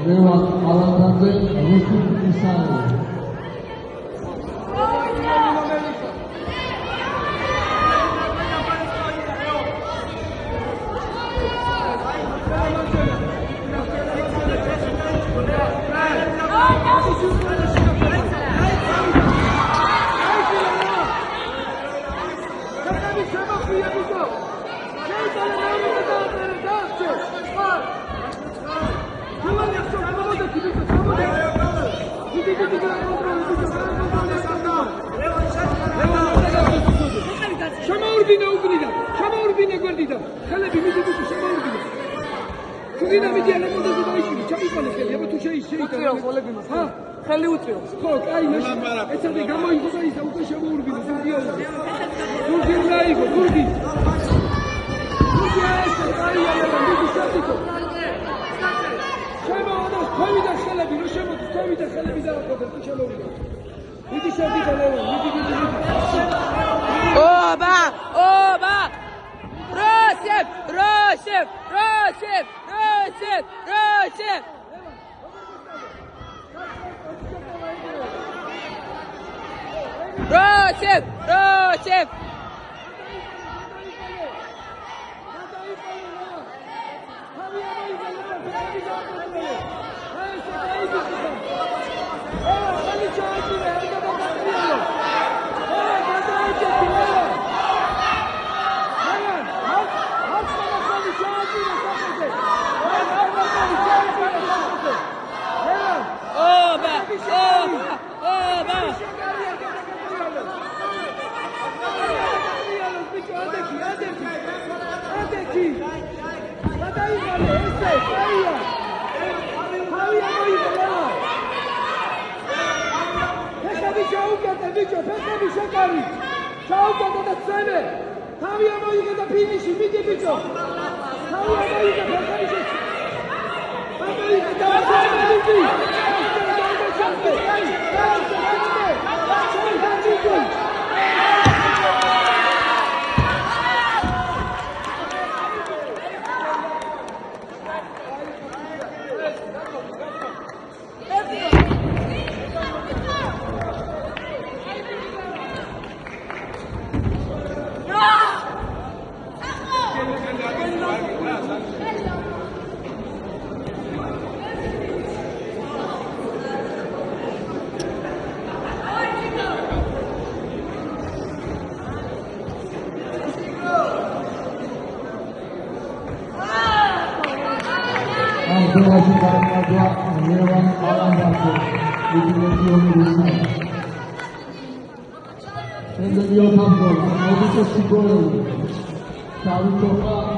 Leva Alantanze, Rusuk Ismail. Ხელი უწევ. ხო, კაი, ეცადე გამოიგო და ისა უკვე შემოურბინო, ზურგია. ზურგი უნდა იყო, ზურგი. ზურგი ეს კაია, მიდი შევიდო. შემოვიდა, ხევიდა ხელები, რო შემოდის, ხევიდა ხელები და აღწევ, თუ შემოვიდა. მიდი შევიდო, ლევან, მიდი. ობა! Rosip! Rosip! Leva Alantanze, Rusuk Ismail.